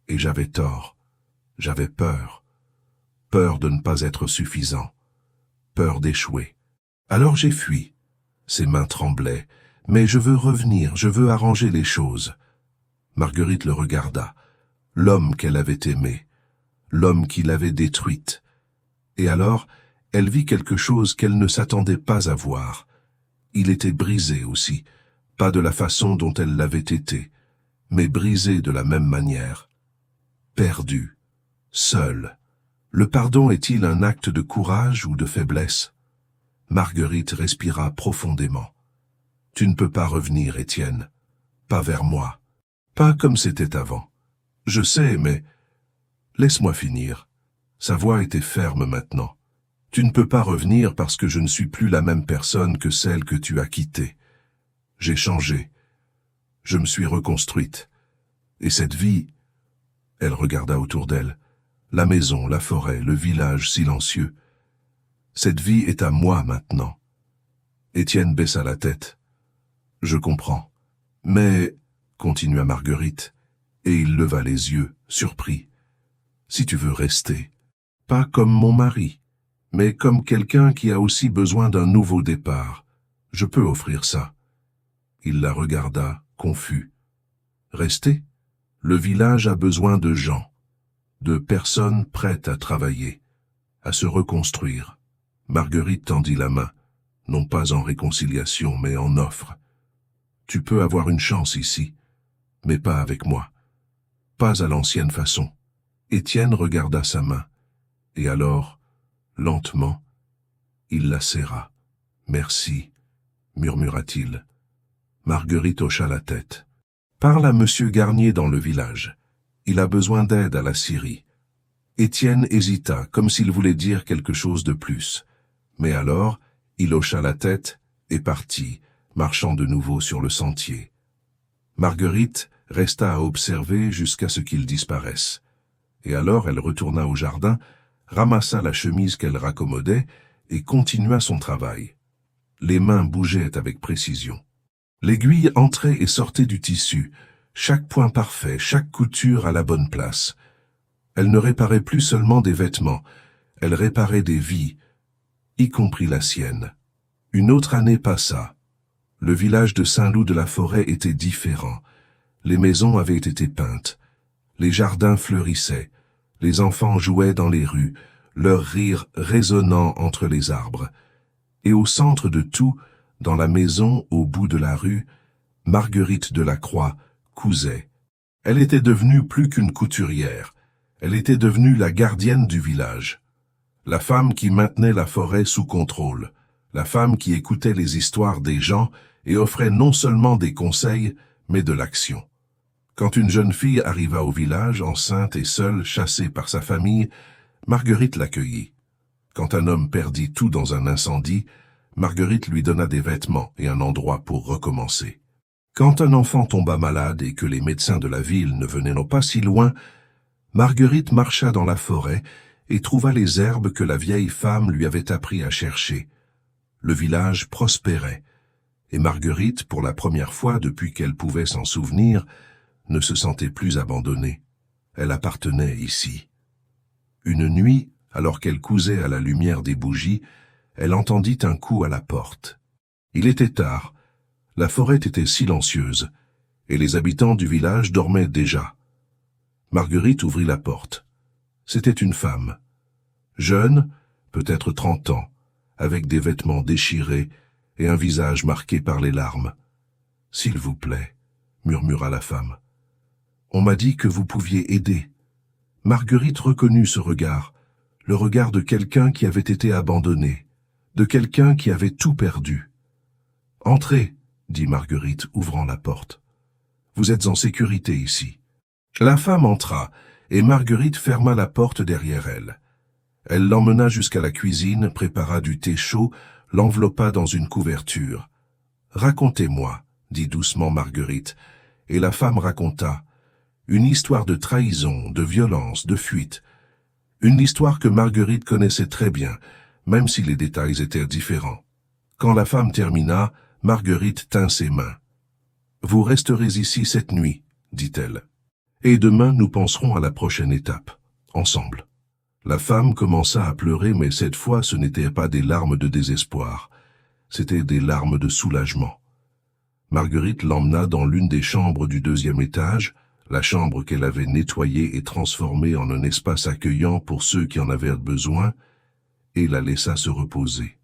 Et j'avais tort. J'avais peur. Peur de ne pas être suffisant. Peur d'échouer. Alors j'ai fui. Ses mains tremblaient. Mais je veux revenir, je veux arranger les choses. Marguerite le regarda. L'homme qu'elle avait aimé. L'homme qui l'avait détruite. Et alors, elle vit quelque chose qu'elle ne s'attendait pas à voir. Il était brisé aussi, pas de la façon dont elle l'avait été, mais brisé de la même manière. Perdu, seul. Le pardon est-il un acte de courage ou de faiblesse? Marguerite respira profondément. Tu ne peux pas revenir, Étienne. Pas vers moi. Pas comme c'était avant. Je sais, mais... Laisse-moi finir. Sa voix était ferme maintenant. Tu ne peux pas revenir parce que je ne suis plus la même personne que celle que tu as quittée. J'ai changé. Je me suis reconstruite. Et cette vie... Elle regarda autour d'elle. La maison, la forêt, le village silencieux. Cette vie est à moi maintenant. Étienne baissa la tête. Je comprends. Mais, continua Marguerite, et il leva les yeux, surpris. Si tu veux rester, pas comme mon mari, mais comme quelqu'un qui a aussi besoin d'un nouveau départ, je peux offrir ça. Il la regarda, confus. Rester? Le village a besoin de gens, de personnes prêtes à travailler, à se reconstruire. Marguerite tendit la main, non pas en réconciliation, mais en offre. Tu peux avoir une chance ici, mais pas avec moi. Pas à l'ancienne façon. Étienne regarda sa main, et alors, lentement, il la serra. « Merci », murmura-t-il. Marguerite hocha la tête. « Parle à Monsieur Garnier dans le village. Il a besoin d'aide à la scierie. » Étienne hésita, comme s'il voulait dire quelque chose de plus. Mais alors, il hocha la tête et partit, marchant de nouveau sur le sentier. Marguerite resta à observer jusqu'à ce qu'il disparaisse. Et alors elle retourna au jardin, ramassa la chemise qu'elle raccommodait et continua son travail. Les mains bougeaient avec précision. L'aiguille entrait et sortait du tissu, chaque point parfait, chaque couture à la bonne place. Elle ne réparait plus seulement des vêtements, elle réparait des vies, y compris la sienne. Une autre année passa. Le village de Saint-Loup-de-la-Forêt était différent. Les maisons avaient été peintes. Les jardins fleurissaient. Les enfants jouaient dans les rues, leur rire résonnant entre les arbres. Et au centre de tout, dans la maison au bout de la rue, Marguerite Delacroix cousait. Elle était devenue plus qu'une couturière. Elle était devenue la gardienne du village. La femme qui maintenait la forêt sous contrôle. La femme qui écoutait les histoires des gens et offrait non seulement des conseils, mais de l'action. Quand une jeune fille arriva au village, enceinte et seule, chassée par sa famille, Marguerite l'accueillit. Quand un homme perdit tout dans un incendie, Marguerite lui donna des vêtements et un endroit pour recommencer. Quand un enfant tomba malade et que les médecins de la ville ne venaient pas si loin, Marguerite marcha dans la forêt et trouva les herbes que la vieille femme lui avait appris à chercher. Le village prospérait, et Marguerite, pour la première fois depuis qu'elle pouvait s'en souvenir, ne se sentait plus abandonnée. Elle appartenait ici. Une nuit, alors qu'elle cousait à la lumière des bougies, elle entendit un coup à la porte. Il était tard, la forêt était silencieuse, et les habitants du village dormaient déjà. Marguerite ouvrit la porte. C'était une femme. Jeune, peut-être 30 ans, avec des vêtements déchirés et un visage marqué par les larmes. « S'il vous plaît, » murmura la femme. « On m'a dit que vous pouviez aider. » Marguerite reconnut ce regard, le regard de quelqu'un qui avait été abandonné, de quelqu'un qui avait tout perdu. « Entrez, » dit Marguerite, ouvrant la porte. « Vous êtes en sécurité ici. » La femme entra, et Marguerite ferma la porte derrière elle. Elle l'emmena jusqu'à la cuisine, prépara du thé chaud, l'enveloppa dans une couverture. « Racontez-moi, » dit doucement Marguerite, et la femme raconta. Une histoire de trahison, de violence, de fuite. Une histoire que Marguerite connaissait très bien, même si les détails étaient différents. Quand la femme termina, Marguerite tint ses mains. « Vous resterez ici cette nuit, » dit-elle. « Et demain nous penserons à la prochaine étape, ensemble. » La femme commença à pleurer, mais cette fois ce n'étaient pas des larmes de désespoir, c'étaient des larmes de soulagement. Marguerite l'emmena dans l'une des chambres du 2e étage, la chambre qu'elle avait nettoyée et transformée en un espace accueillant pour ceux qui en avaient besoin, et la laissa se reposer.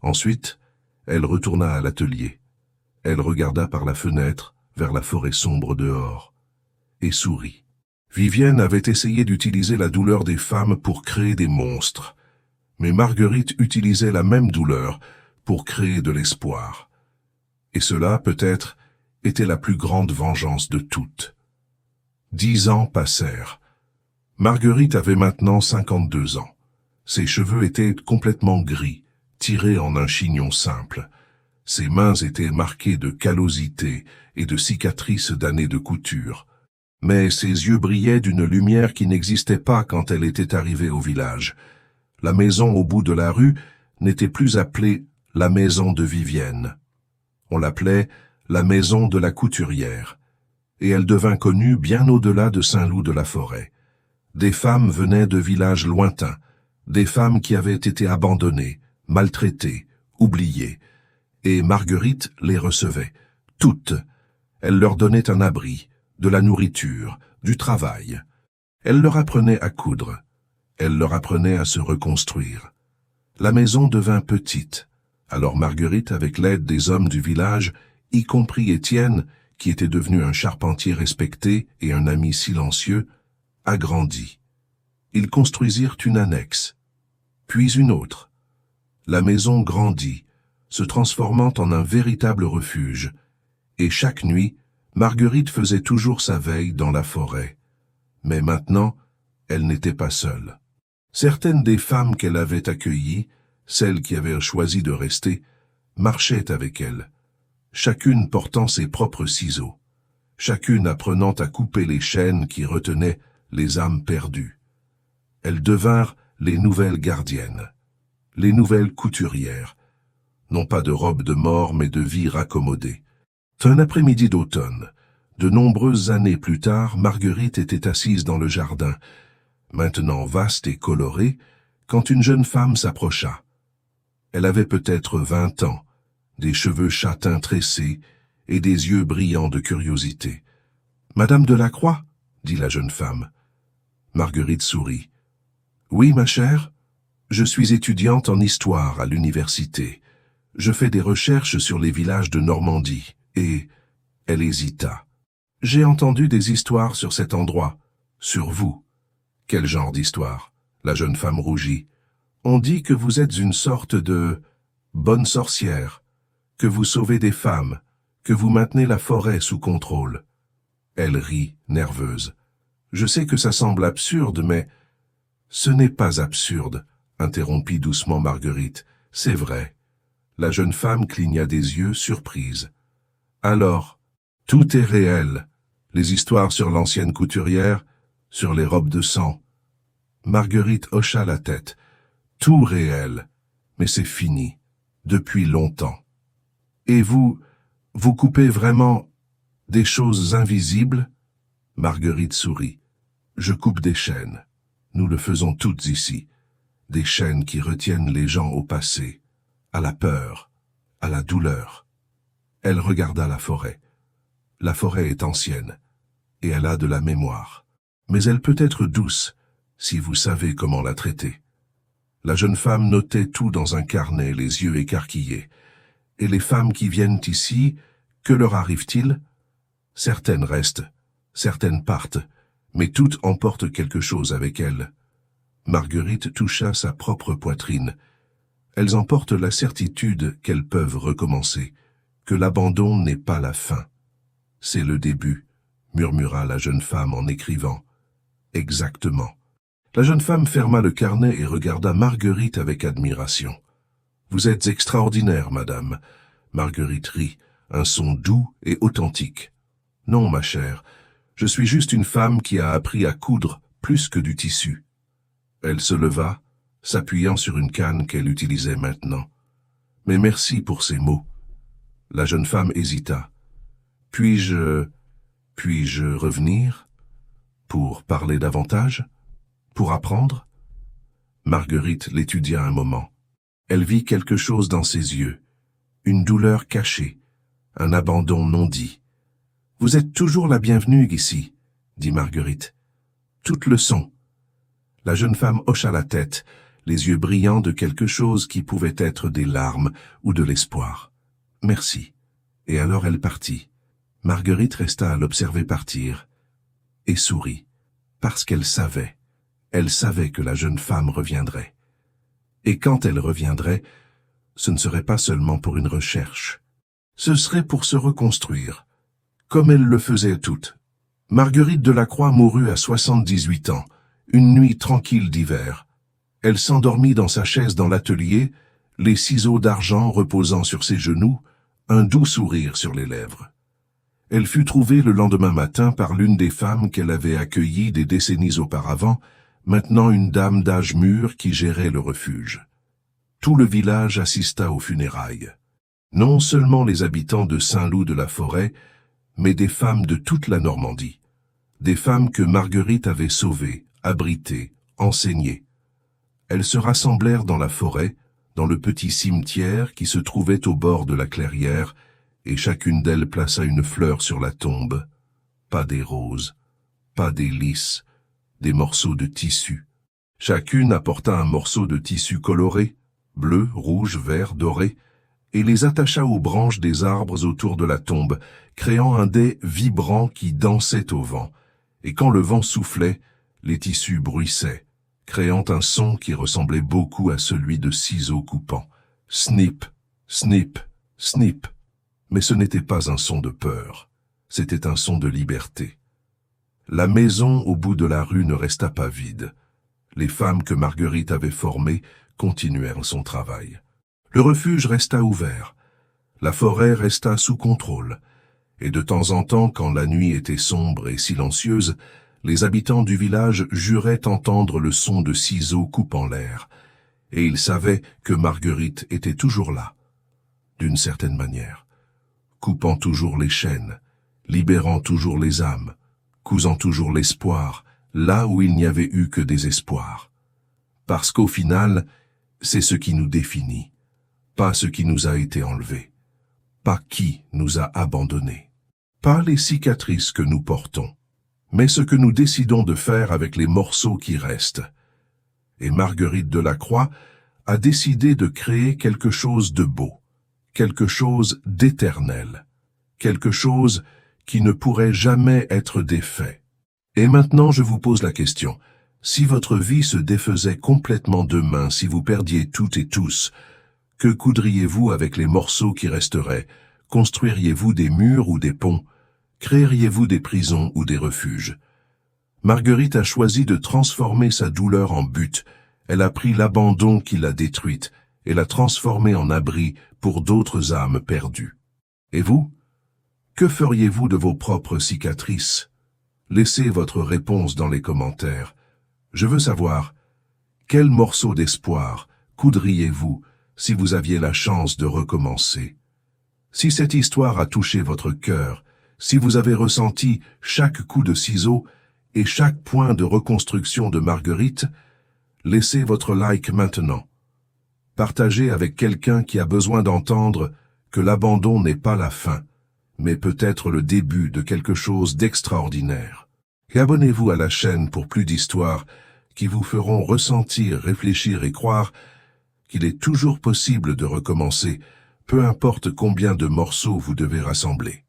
Ensuite, elle retourna à l'atelier. Elle regarda par la fenêtre vers la forêt sombre dehors, et sourit. Vivienne avait essayé d'utiliser la douleur des femmes pour créer des monstres, mais Marguerite utilisait la même douleur pour créer de l'espoir. Et cela, peut-être, était la plus grande vengeance de toutes. 10 ans passèrent. Marguerite avait maintenant 52 ans. Ses cheveux étaient complètement gris, tirés en un chignon simple. Ses mains étaient marquées de callosité et de cicatrices d'années de couture. Mais ses yeux brillaient d'une lumière qui n'existait pas quand elle était arrivée au village. La maison au bout de la rue n'était plus appelée la maison de Vivienne. On l'appelait la maison de la couturière, et elle devint connue bien au-delà de Saint-Loup-de-la-Forêt. Des femmes venaient de villages lointains, des femmes qui avaient été abandonnées, maltraitées, oubliées, et Marguerite les recevait, toutes. Elle leur donnait un abri, de la nourriture, du travail. Elle leur apprenait à coudre. Elle leur apprenait à se reconstruire. La maison devint petite. Alors Marguerite, avec l'aide des hommes du village, y compris Étienne, qui était devenu un charpentier respecté et un ami silencieux, agrandit. Ils construisirent une annexe, puis une autre. La maison grandit, se transformant en un véritable refuge, et chaque nuit, Marguerite faisait toujours sa veille dans la forêt. Mais maintenant, elle n'était pas seule. Certaines des femmes qu'elle avait accueillies, celles qui avaient choisi de rester, marchaient avec elle, chacune portant ses propres ciseaux, chacune apprenant à couper les chaînes qui retenaient les âmes perdues. Elles devinrent les nouvelles gardiennes, les nouvelles couturières, non pas de robes de mort mais de vie raccommodée. Un après-midi d'automne, de nombreuses années plus tard, Marguerite était assise dans le jardin, maintenant vaste et coloré, quand une jeune femme s'approcha. Elle avait peut-être 20 ans, des cheveux châtains tressés et des yeux brillants de curiosité. « Madame Delacroix » dit la jeune femme. Marguerite sourit. « Oui, ma chère, je suis étudiante en histoire à l'université. Je fais des recherches sur les villages de Normandie, et... » Elle hésita. « J'ai entendu des histoires sur cet endroit, sur vous. »« Quel genre d'histoire ?» La jeune femme rougit. « On dit que vous êtes une sorte de... bonne sorcière, que vous sauvez des femmes, que vous maintenez la forêt sous contrôle. » Elle rit, nerveuse. « Je sais que ça semble absurde, mais... » « Ce n'est pas absurde, » interrompit doucement Marguerite. « C'est vrai. » La jeune femme cligna des yeux, surprise. « Alors, tout est réel. Les histoires sur l'ancienne couturière, sur les robes de sang. » Marguerite hocha la tête. « Tout réel. Mais c'est fini. Depuis longtemps. » « Et vous coupez vraiment des choses invisibles ?» Marguerite sourit. « Je coupe des chaînes. Nous le faisons toutes ici. Des chaînes qui retiennent les gens au passé, à la peur, à la douleur. » Elle regarda la forêt. La forêt est ancienne, et elle a de la mémoire. Mais elle peut être douce, si vous savez comment la traiter. La jeune femme notait tout dans un carnet, les yeux écarquillés. Et les femmes qui viennent ici, que leur arrive-t-il? Certaines restent, certaines partent, mais toutes emportent quelque chose avec elles. Marguerite toucha sa propre poitrine. Elles emportent la certitude qu'elles peuvent recommencer, que l'abandon n'est pas la fin. C'est le début, murmura la jeune femme en écrivant. Exactement. La jeune femme ferma le carnet et regarda Marguerite avec admiration. « Vous êtes extraordinaire, madame. » Marguerite rit, un son doux et authentique. « Non, ma chère, je suis juste une femme qui a appris à coudre plus que du tissu. » Elle se leva, s'appuyant sur une canne qu'elle utilisait maintenant. « Mais merci pour ces mots. » La jeune femme hésita. « Puis-je revenir? Pour parler davantage? Pour apprendre ?» Marguerite l'étudia un moment. Elle vit quelque chose dans ses yeux, une douleur cachée, un abandon non dit. « Vous êtes toujours la bienvenue ici, » dit Marguerite. « Toutes le sont. » La jeune femme hocha la tête, les yeux brillants de quelque chose qui pouvait être des larmes ou de l'espoir. « Merci. » Et alors elle partit. Marguerite resta à l'observer partir et sourit, parce qu'elle savait que la jeune femme reviendrait. Et quand elle reviendrait, ce ne serait pas seulement pour une recherche. Ce serait pour se reconstruire, comme elle le faisait toutes. Marguerite Delacroix mourut à 78 ans, une nuit tranquille d'hiver. Elle s'endormit dans sa chaise dans l'atelier, les ciseaux d'argent reposant sur ses genoux, un doux sourire sur les lèvres. Elle fut trouvée le lendemain matin par l'une des femmes qu'elle avait accueillies des décennies auparavant, maintenant une dame d'âge mûr qui gérait le refuge. Tout le village assista aux funérailles. Non seulement les habitants de Saint-Loup-de-la-Forêt, mais des femmes de toute la Normandie. Des femmes que Marguerite avait sauvées, abritées, enseignées. Elles se rassemblèrent dans la forêt, dans le petit cimetière qui se trouvait au bord de la clairière, et chacune d'elles plaça une fleur sur la tombe. Pas des roses, pas des lys, des morceaux de tissu. Chacune apporta un morceau de tissu coloré, bleu, rouge, vert, doré, et les attacha aux branches des arbres autour de la tombe, créant un dais vibrant qui dansait au vent. Et quand le vent soufflait, les tissus bruissaient, créant un son qui ressemblait beaucoup à celui de ciseaux coupants. Snip, snip, snip. Mais ce n'était pas un son de peur, c'était un son de liberté. La maison au bout de la rue ne resta pas vide. Les femmes que Marguerite avait formées continuèrent son travail. Le refuge resta ouvert, la forêt resta sous contrôle, et de temps en temps, quand la nuit était sombre et silencieuse, les habitants du village juraient entendre le son de ciseaux coupant l'air, et ils savaient que Marguerite était toujours là, d'une certaine manière, coupant toujours les chaînes, libérant toujours les âmes, cousant toujours l'espoir, là où il n'y avait eu que désespoir. Parce qu'au final, c'est ce qui nous définit. pas ce qui nous a été enlevé, pas qui nous a abandonnés, pas les cicatrices que nous portons, mais ce que nous décidons de faire avec les morceaux qui restent. Et Marguerite Delacroix a décidé de créer quelque chose de beau, quelque chose d'éternel, quelque chose qui ne pourrait jamais être défait. Et maintenant, je vous pose la question. Si votre vie se défaisait complètement demain, si vous perdiez toutes et tous, que coudriez-vous avec les morceaux qui resteraient? Construiriez-vous des murs ou des ponts? Créeriez-vous des prisons ou des refuges? Marguerite a choisi de transformer sa douleur en but. Elle a pris l'abandon qui l'a détruite et l'a transformée en abri pour d'autres âmes perdues. Et vous? Que feriez-vous de vos propres cicatrices? Laissez votre réponse dans les commentaires. Je veux savoir, quel morceau d'espoir coudriez-vous si vous aviez la chance de recommencer? Si cette histoire a touché votre cœur, si vous avez ressenti chaque coup de ciseau et chaque point de reconstruction de Marguerite, laissez votre like maintenant. Partagez avec quelqu'un qui a besoin d'entendre que l'abandon n'est pas la fin, mais peut-être le début de quelque chose d'extraordinaire. Et abonnez-vous à la chaîne pour plus d'histoires qui vous feront ressentir, réfléchir et croire qu'il est toujours possible de recommencer, peu importe combien de morceaux vous devez rassembler.